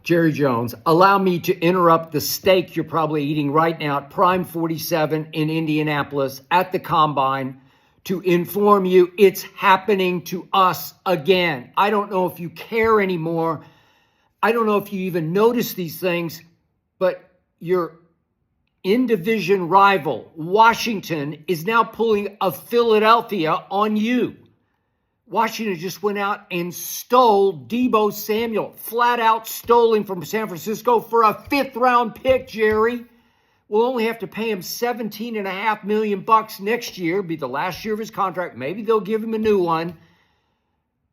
Jerry Jones, allow me to interrupt the steak you're probably eating right now at Prime 47 in Indianapolis at the Combine to inform you it's happening to us again. I don't know if you care anymore. I don't know if you even notice these things, but your in-division rival, Washington, is now pulling a Philadelphia on you. Washington just went out and stole Deebo Samuel, flat out stole him from San Francisco for a 5th-round pick, Jerry. We'll only have to pay him $17.5 million next year. It'll be the last year of his contract. Maybe they'll give him a new one.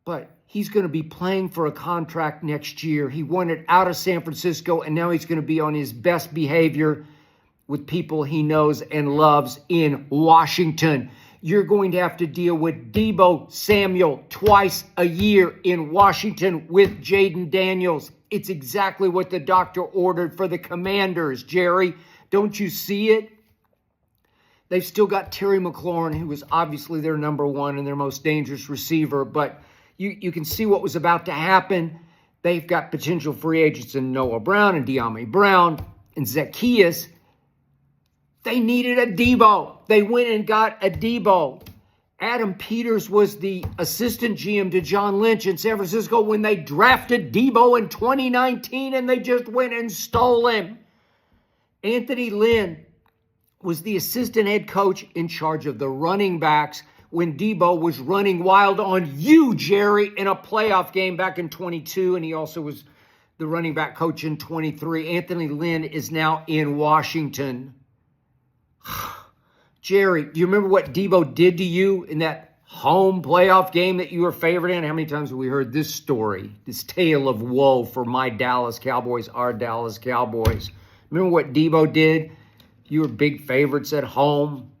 But he's going to be playing for a contract next year. He wanted out of San Francisco, and now he's going to be on his best behavior with people he knows and loves in Washington. You're going to have to deal with Deebo Samuel twice a year in Washington with Jaden Daniels. It's exactly what the doctor ordered for the Commanders, Jerry. Don't you see it? They've still got Terry McLaurin, who was obviously their number one and their most dangerous receiver, but you can see what was about to happen. They've got potential free agents in Noah Brown and De'Ami Brown and Zacchaeus. They needed a Deebo. They went and got a Deebo. Adam Peters was the assistant GM to John Lynch in San Francisco when they drafted Deebo in 2019, and they just went and stole him. Anthony Lynn was the assistant head coach in charge of the running backs when Deebo was running wild on you, Jerry, in a playoff game back in 22, and he also was the running back coach in 23. Anthony Lynn is now in Washington. Jerry, do you remember what Deebo did to you in that home playoff game that you were favored in? How many times have we heard this story, this tale of woe for my Dallas Cowboys, our Dallas Cowboys? Remember what Deebo did? You were big favorites at home.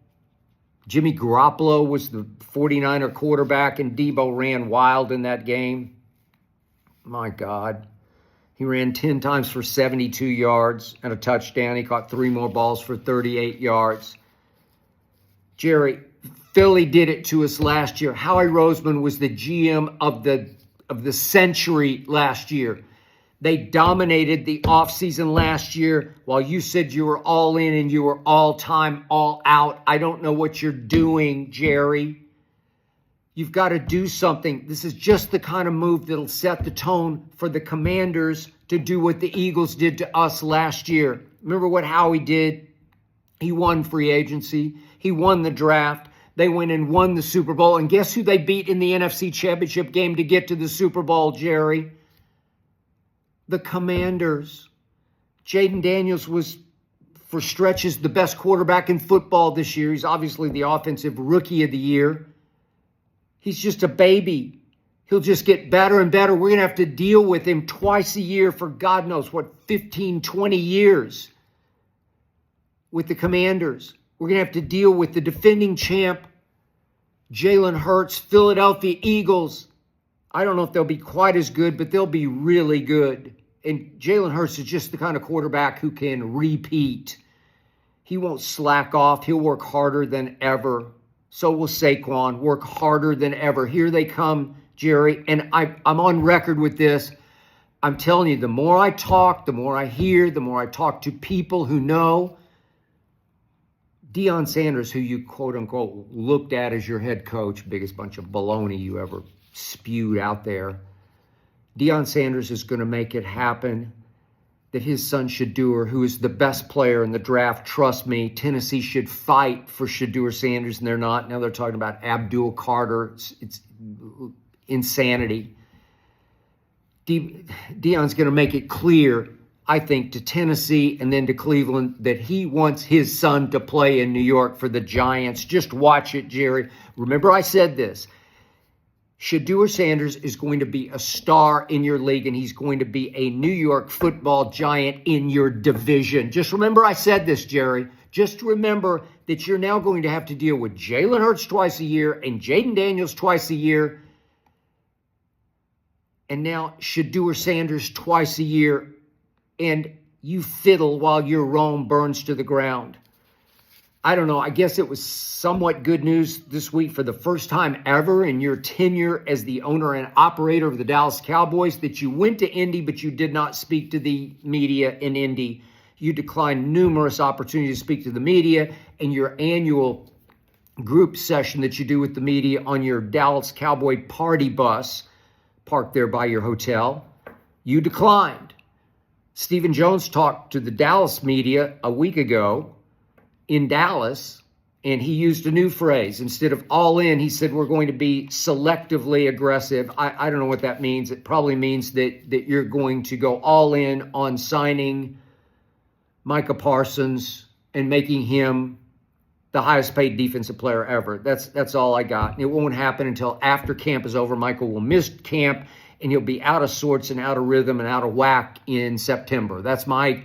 Jimmy Garoppolo was the 49er quarterback, and Deebo ran wild in that game. My God. He ran 10 times for 72 yards and a touchdown. He caught 3 more balls for 38 yards. Jerry, Philly did it to us last year. Howie Roseman was the GM of the century last year. They dominated the offseason last year while you said you were all in and you were all time, all out. I don't know what you're doing, Jerry. You've got to do something. This is just the kind of move that'll set the tone for the Commanders to do what the Eagles did to us last year. Remember what Howie did? He won free agency. He won the draft. They went and won the Super Bowl. And guess who they beat in the NFC Championship game to get to the Super Bowl, Jerry? The Commanders. Jaden Daniels was, for stretches, the best quarterback in football this year. He's obviously the offensive rookie of the year. He's just a baby. He'll just get better and better. We're going to have to deal with him twice a year for God knows what, 15, 20 years with the Commanders. We're going to have to deal with the defending champ, Jalen Hurts, Philadelphia Eagles. I don't know if they'll be quite as good, but they'll be really good. And Jalen Hurts is just the kind of quarterback who can repeat. He won't slack off. He'll work harder than ever. So will Saquon, work harder than ever. Here they come, Jerry. And I'm on record with this. I'm telling you, the more I talk, the more I hear, the more I talk to people who know. Deion Sanders, who you quote-unquote looked at as your head coach, biggest bunch of baloney you ever spewed out there. Deion Sanders is going to make it happen that his son Shedeur, who is the best player in the draft, trust me, Tennessee should fight for Shedeur Sanders, and they're not. Now they're talking about Abdul Carter. It's insanity. Deion's going to make it clear, I think, to Tennessee and then to Cleveland that he wants his son to play in New York for the Giants. Just watch it, Jerry. Remember I said this. Shedeur Sanders is going to be a star in your league, and he's going to be a New York football giant in your division. Just remember I said this, Jerry. Just remember that you're now going to have to deal with Jalen Hurts twice a year and Jaden Daniels twice a year. And now Shedeur Sanders twice a year. And you fiddle while your Rome burns to the ground. I don't know. I guess it was somewhat good news this week for the first time ever in your tenure as the owner and operator of the Dallas Cowboys that you went to Indy, but you did not speak to the media in Indy. You declined numerous opportunities to speak to the media, and your annual group session that you do with the media on your Dallas Cowboy party bus parked there by your hotel, you declined. Stephen Jones talked to the Dallas media a week ago in Dallas, and he used a new phrase. Instead of all in, he said, we're going to be selectively aggressive. I don't know what that means. It probably means that you're going to go all in on signing Micah Parsons and making him the highest paid defensive player ever. That's all I got. And it won't happen until after camp is over. Michael will miss camp, and he'll be out of sorts and out of rhythm and out of whack in September. That's my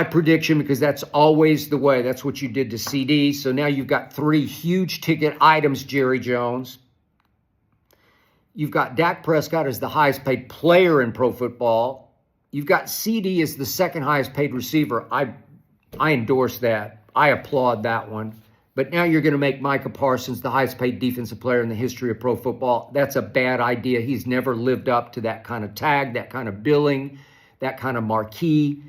prediction, because that's always the way. That's what you did to CD. So now you've got 3 huge ticket items, Jerry Jones. You've got Dak Prescott as the highest paid player in pro football. You've got CD as the second highest paid receiver. I endorse that. I applaud that one. But now you're going to make Micah Parsons the highest paid defensive player in the history of pro football. That's a bad idea. He's never lived up to that kind of tag, that kind of billing, that kind of marquee.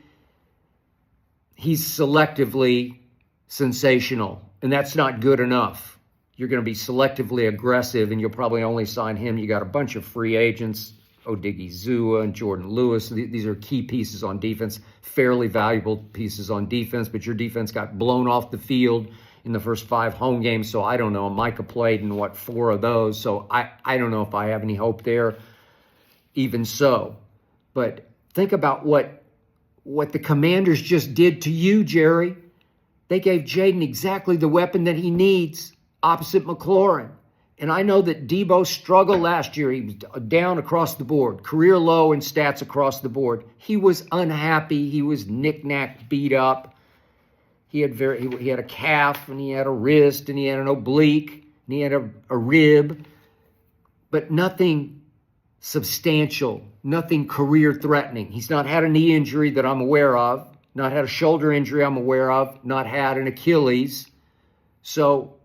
He's selectively sensational, and that's not good enough. You're going to be selectively aggressive, and you'll probably only sign him. You got a bunch of free agents, Odigizua and Jordan Lewis. These are key pieces on defense, fairly valuable pieces on defense, but your defense got blown off the field in the first 5 home games, so I don't know. Micah played in, 4 of those, so I don't know if I have any hope there, even so. But think about what the Commanders just did to you, Jerry. They gave Jaden exactly the weapon that he needs opposite McLaurin. And I know that Deebo struggled last year. He was down across the board, career low in stats across the board. He was unhappy. He was knick-knack beat up. He had a calf, and he had a wrist, and he had an oblique, and he had a rib, but nothing substantial, nothing career-threatening. He's not had a knee injury that I'm aware of, not had a shoulder injury I'm aware of, not had an Achilles. So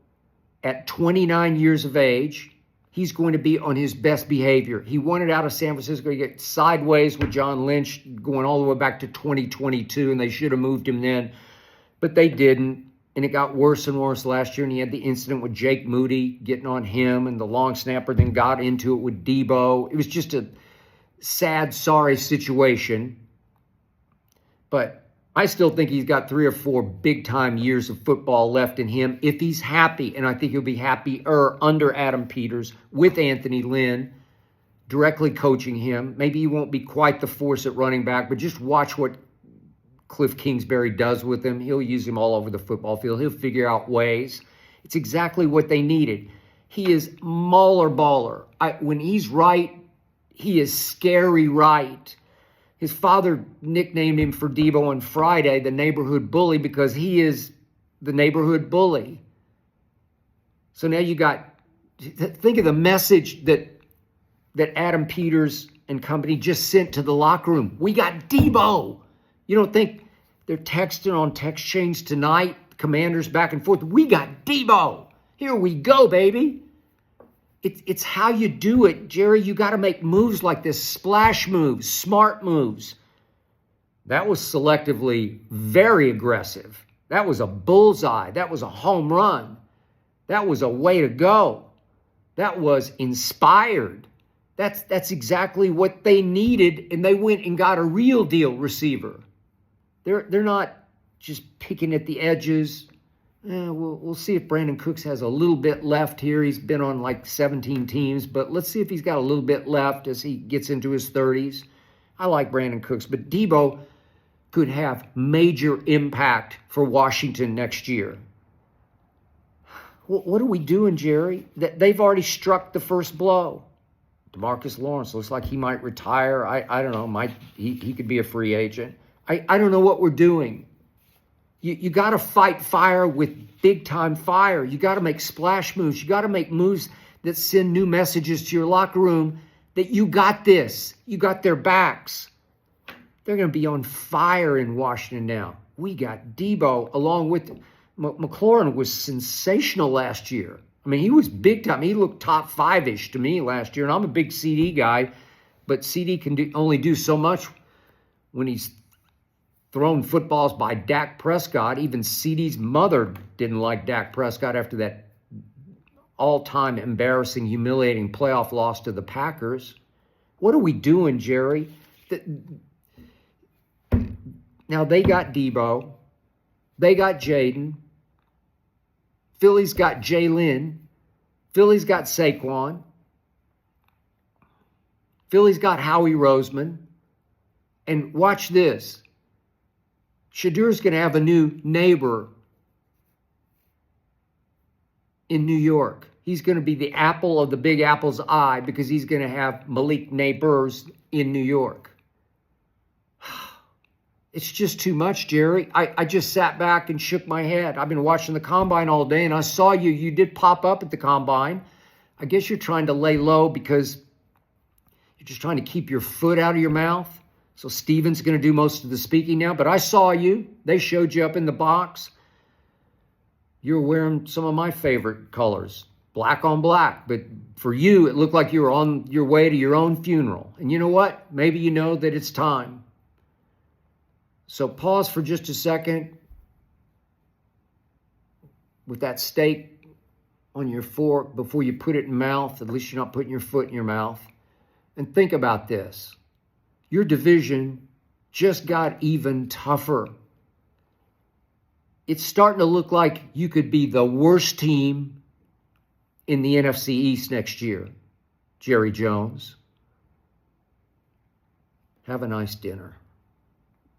at 29 years of age, he's going to be on his best behavior. He wanted out of San Francisco. He got sideways with John Lynch going all the way back to 2022, and they should have moved him then, but they didn't. And it got worse and worse last year, and he had the incident with Jake Moody getting on him, and the long snapper then got into it with Deebo. It was just a sad, sorry situation. But I still think he's got 3 or 4 big-time years of football left in him if he's happy, and I think he'll be happier under Adam Peters with Anthony Lynn directly coaching him. Maybe he won't be quite the force at running back, but just watch what Cliff Kingsbury does with him. He'll use him all over the football field. He'll figure out ways. It's exactly what they needed. He is mauler baller. When he's right, he is scary right. His father nicknamed him for Deebo on Friday the neighborhood bully, because he is the neighborhood bully. So now you got, think of the message that Adam Peters and company just sent to the locker room. We got Deebo. You don't think they're texting on text chains tonight, Commanders back and forth? We got Deebo. Here we go, baby. It's how you do it, Jerry. You got to make moves like this, splash moves, smart moves. That was selectively very aggressive. That was a bullseye. That was a home run. That was a way to go. That was inspired. That's exactly what they needed, and they went and got a real deal receiver. They're not just picking at the edges. We'll see if Brandon Cooks has a little bit left here. He's been on like 17 teams, but let's see if he's got a little bit left as he gets into his 30s. I like Brandon Cooks, but Deebo could have major impact for Washington next year. What are we doing, Jerry? They've already struck the first blow. DeMarcus Lawrence looks like he might retire. I don't know. He could be a free agent. I don't know what we're doing. You got to fight fire with big-time fire. You got to make splash moves. You got to make moves that send new messages to your locker room that you got this. You got their backs. They're going to be on fire in Washington now. we got Deebo along with McLaurin was sensational last year. I mean, he was big time. He looked top 5-ish to me last year, and I'm a big CD guy, but CD can only do so much when he's thrown footballs by Dak Prescott. Even CD's mother didn't like Dak Prescott after that all-time embarrassing, humiliating playoff loss to the Packers. What are we doing, Jerry? Now, they got Deebo. They got Jaden. Philly's got Jalen. Philly's got Saquon. Philly's got Howie Roseman. And watch this. Shadur's going to have a new neighbor in New York. He's going to be the apple of the Big Apple's eye because he's going to have Malik neighbors in New York. It's just too much, Jerry. I just sat back and shook my head. I've been watching the Combine all day, and I saw you. You did pop up at the Combine. I guess you're trying to lay low because you're just trying to keep your foot out of your mouth. So Steven's going to do most of the speaking now. But I saw you. They showed you up in the box. You're wearing some of my favorite colors, black on black. But for you, it looked like you were on your way to your own funeral. And you know what? Maybe you know that it's time. So pause for just a second with that steak on your fork before you put it in mouth. At least you're not putting your foot in your mouth. And think about this. Your division just got even tougher. It's starting to look like you could be the worst team in the NFC East next year, Jerry Jones. Have a nice dinner.